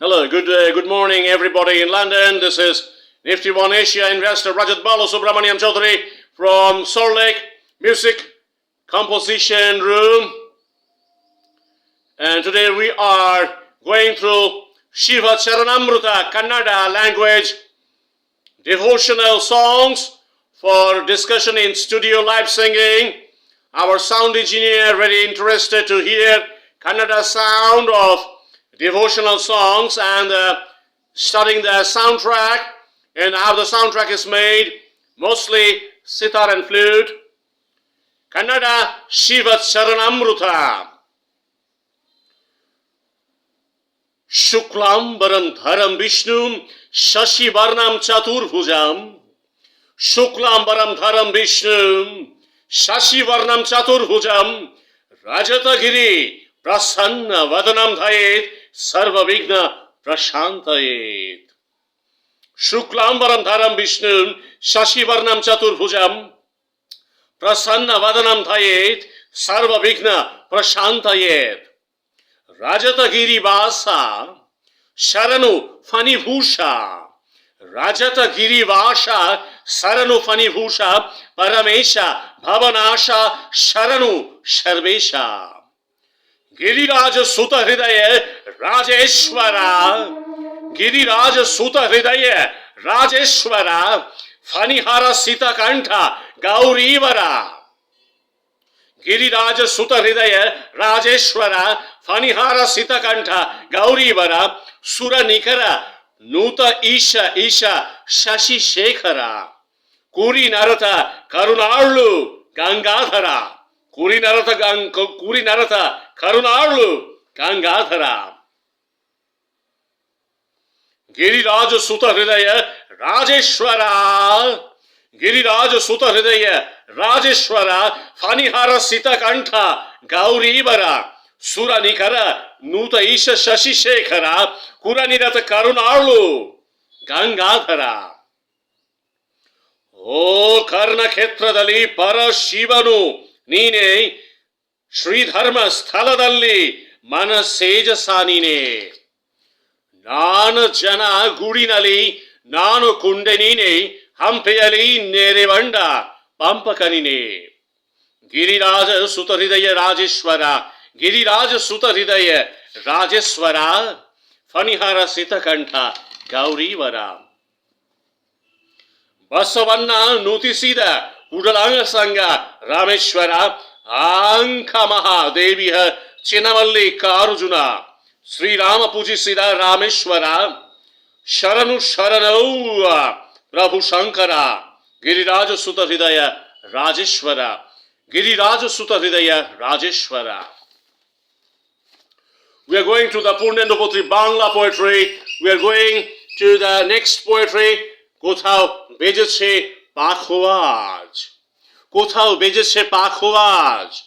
Hello, good morning, everybody in London. This is Nifty One Asia investor Rajat Bala Subramaniam Chaudhary from Salt Lake Music Composition Room. And today we are going through Shiva Charanamruta, Kannada language devotional songs for discussion in studio live singing. Our sound engineer very interested to hear Kannada sound of devotional songs and studying the soundtrack and how the soundtrack is made, mostly sitar and flute. Kannada Shiva Charanamruta. Shuklambaram dharam Vishnum Shashi Varnam Chaturbhujam. Shuklambaram dharam Vishnum Shashi Varnam Chaturbhujam. Rajatagiri Prasanna Vadanam Dhayet Sarva Vigna Prashantayet. Shuklambaram dharam Vishnum Shashi Varnam Chaturbhujam. Prasanna Vadanam Dhayet Sarva Vigna Prashantayet. Rajatagiri Vasa Sharanu Fanibhusha. Rajatagiri Vasa Saranu Fanibhusha Paramesha Bhavanasha Sharanu Sharvesha. Giriraj Suta Hridaya Rajeshwara. Giriraj Suta Hridaya Rajeshwara. Fanihara Sita Kantha Gaurivara. Giriraj Suta Hridaya Rajeshwara. Fanihara Sita Kantha Gaurivara. Sura Nikara Nuta Isha Shashi Shekhara. Kuri Narata Karunarlu Gangadhara. Kuri Narata Karunarlu Gangadhara. Giriraj Suta Hridaya Rajeshwara. Giriraj Suta Hridaya Rajeshwara. Fanihara Sita Kantha Gaurivara. Sura Nikara Nuta Isha Shashi Shekhara. Kura Nirata Karunarlu Gangadhara. O Karna Khetradali Para Shivanu Nine Sridharma Sthaladalli Mana Sejasa Nine Nana Jana Gudinali Nanu Kundenine Hampeyali Nerevanda Pampakanine. Giriraja Suta Hridaya Rajeshwara. Giriraja Suta Hridaya Rajeshwara. Fanihara Sita Kantha Gaurivara. Basavanna Nutisida Udalanga Sangha Rameshwara. Anka Maha Deviha Chinamalli Karujuna. Sri Rama Pujisida Rameshwara. Sharanu Sharanu Prabhu Shankara. Giriraja Suta Hridaya Rajeshwara. Giriraja Suta Hridaya Rajeshwara. We are going to the Purnendu Patri Bangla poetry. We are going to the next poetry. Kothao bejeche pakhowaj. Kothao bejeche pakhowaj.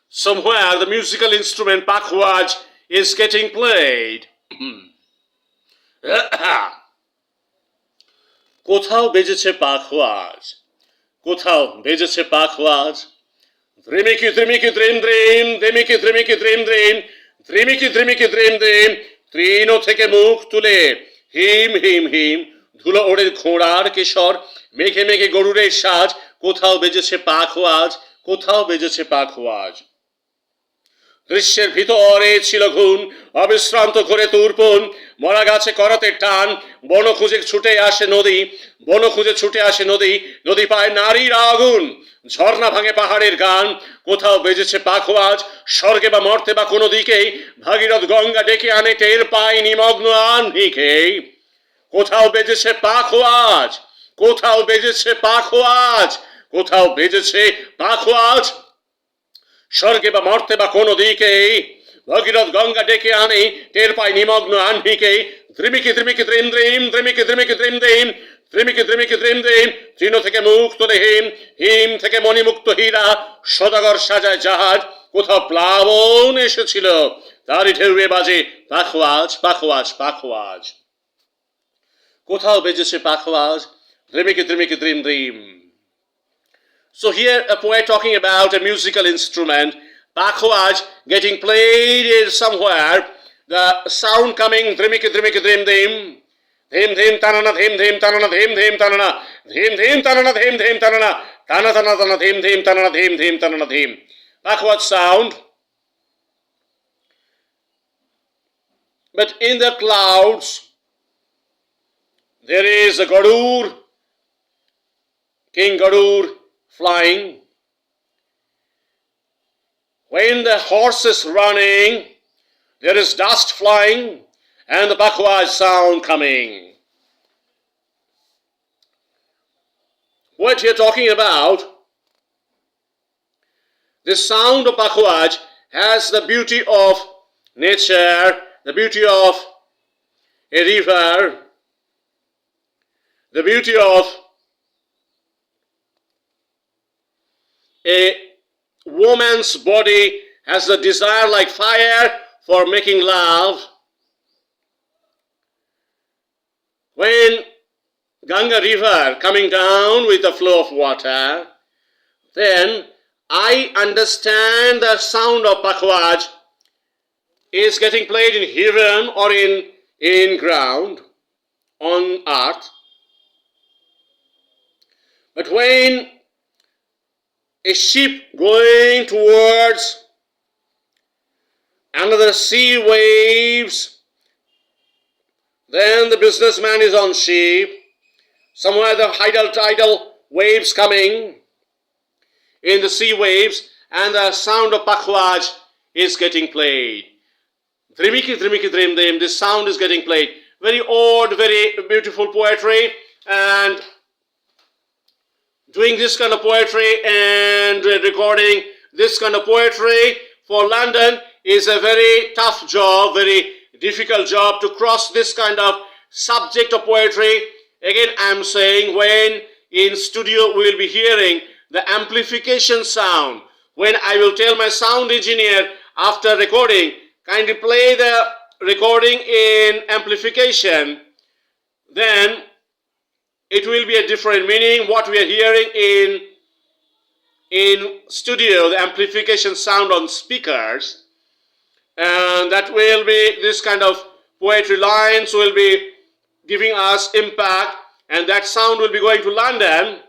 Somewhere the musical instrument pakhowaj is getting played. Kothao bejeche pakhowaj. Kothao bejeche pakhowaj. Drimiki drimiki drim drim. Drimiki drimiki drim drim. Drimiki drimiki drim drim. Trino theke mukh tule. Him him him. ধুলো ওড়ে ঘোড়ার কেশর মেঘে মেঘে গরুরের সাজ কোথাও বেজেছে পাখোয়াজ কোথাও বেজেছে পাখোয়াজ দৃশ্যের ভিতরে ছিল ঘুম অবিশ্রান্ত ঘোরে তুরপন মরা গাছে করাতে টান বন খুঁজে ছুটে আসে নদী নদী পায় নারীর আগুন ঝর্ণা ভাঙে পাহাড়ের গান কোথাও বেজেছে পাখোয়াজ স্বর্গে বা মর্তে বা কোনো দিকেই ভাগীরথ গঙ্গা ডেকে আনে টের পায় নিমগ্ন আহ্নিকে কোথাও বেজেছে পাখোয়াজ কোথাও বেজেছে পাখোয়াজ কোথাও বেজেছে পাখোয়াজ স্বর্গে বা মর্তে বা কোনো দিকে ভগীরথ গঙ্গা ডেকে আনে টের পায় নিমগ্ন আহ্নিকে ত্রিমিকি ত্রিমিকি ত্রিম দ্রিম ত্রিমিকি ত্রিমিকি ত্রিম দ্রিম ত্রিমিকি ত্রিমিকি ত্রিম দ্রিম তৃণ থেকে মুখ তোলে হিম থেকে মণিমুক্ত হীরা সদাগর সাজায় জাহাজ কোথাও প্লাবন এসেছিল তারই ঢেউয়ে বাজে পাখোয়াজ পাখোয়াজ পাখোয়াজ কোথাও বেজেছে pakhawaj Drimiki Drimiki Drim Drim. So here a poet talking about a musical instrument, pakhwaj, getting played somewhere the sound coming, dhrimiki dhrimiki dhrim dhim, dhim dhim tanana, dhim dhim tanana, dhim dhim tanana, dhim dhim tanana, dhim dhim tanana, tana tana tana, dhim dhim tanana, dhim dhim tanana, dhim. Backward sound. But in the clouds, there is a Gadur, King Gadur flying. When the horse is running, there is dust flying and the backward sound coming. What you're talking about, the sound of backward has the beauty of nature, the beauty of a river, the beauty of a woman's body has the desire like fire for making love. When Ganga river coming down with a flow of water, then I understand the sound of Pakhwaj is getting played in heaven or in ground, on earth. But when a ship going towards another sea waves, then the businessman is on ship, somewhere the tidal waves coming in the sea waves, and the sound of Pakhwaj is getting played. Dhrimiki dhrimiki dhrim dhim, this sound is getting played. Very odd, very beautiful poetry, and doing this kind of poetry and recording this kind of poetry for London is a very tough job, very difficult job to cross this kind of subject of poetry. Again, I'm saying when in studio we will be hearing the amplification sound. When I will tell my sound engineer after recording, kindly play the recording in amplification, then it will be a different meaning. What we are hearing in studio, the amplification sound on speakers, and that will be this kind of poetry lines will be giving us impact, and that sound will be going to London.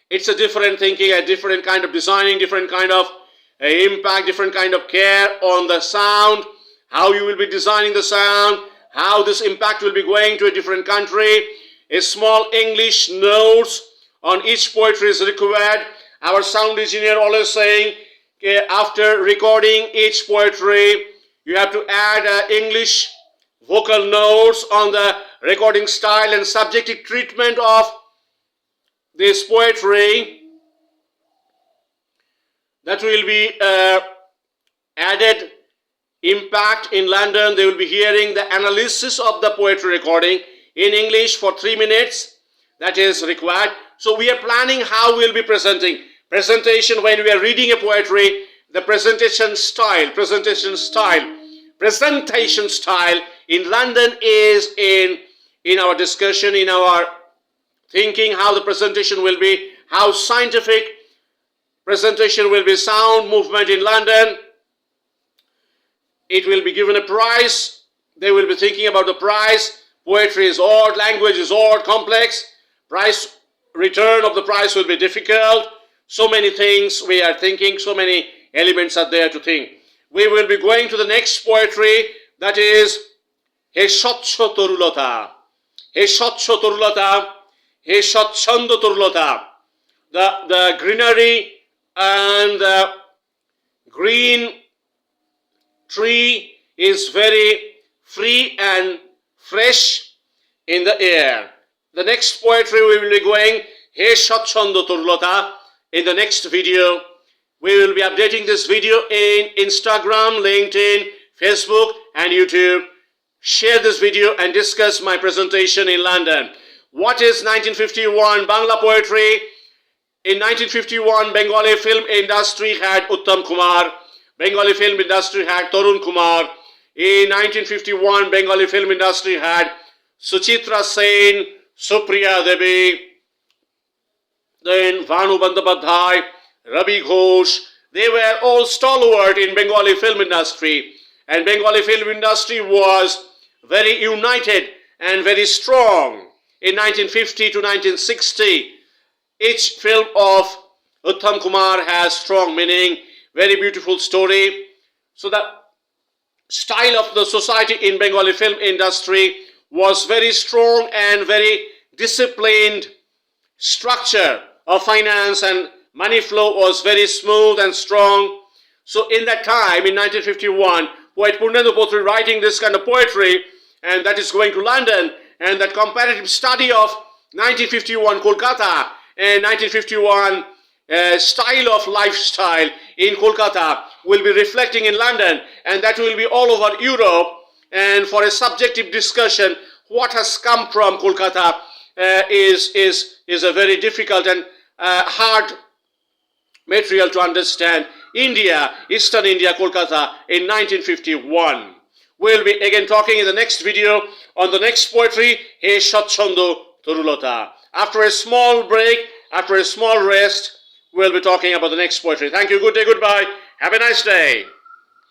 It's a different thinking, a different kind of designing, different kind of impact, different kind of care on the sound, how you will be designing the sound, how this impact will be going to a different country. A small English notes on each poetry is required. Our sound engineer always saying, after recording each poetry, you have to add English vocal notes on the recording style and subjective treatment of this poetry. That will be added impact in London. They will be hearing the analysis of the poetry recording in English for 3 minutes. That is required. So we are planning how we will be presenting. Presentation, when we are reading a poetry, the presentation style in London is in our discussion, in our thinking, how the presentation will be, how scientific presentation will be, sound movement in London. It will be given a prize. They will be thinking about the prize. Poetry is odd, language is odd, complex. Price, return of the prize will be difficult. So many things we are thinking, so many elements are there to think. We will be going to the next poetry, that is He Shotcho Torulota. He Shotcho Torulota, He Shotchando Torulota. The greenery and the green tree is very free and fresh in the air. The next poetry we will be going, He Shotchando Torulota. In the next video, we will be updating this video in Instagram, LinkedIn, Facebook and YouTube. Share this video and discuss my presentation in London. What is 1951 Bangla poetry? In 1951, Bengali film industry had Uttam Kumar. Bengali film industry had Tarun Kumar. In 1951, Bengali film industry had Suchitra Sen, Supriya Devi, then Vanu Bandyopadhyay, Ravi Ghosh. They were all stalwart in Bengali film industry. and Bengali film industry was very united and very strong in 1950 to 1960. Each film of Uttam Kumar has strong meaning, very beautiful story. So the style of the society in Bengali film industry was very strong and very disciplined. Structure of finance and money flow was very smooth and strong. So in that time, in 1951, poet Purnendu Patri writing this kind of poetry, and that is going to London, and that comparative study of 1951 Kolkata and 1951 style of lifestyle in Kolkata will be reflecting in London, and that will be all over Europe. And for a subjective discussion, what has come from Kolkata is a very difficult and hard material to understand. India, Eastern India, Kolkata in 1951. We'll be again talking in the next video on the next poetry, He Shotchondo Torulota. After a small break, after a small rest, we'll be talking about the next poetry. Thank you, good day, goodbye. Have a nice day.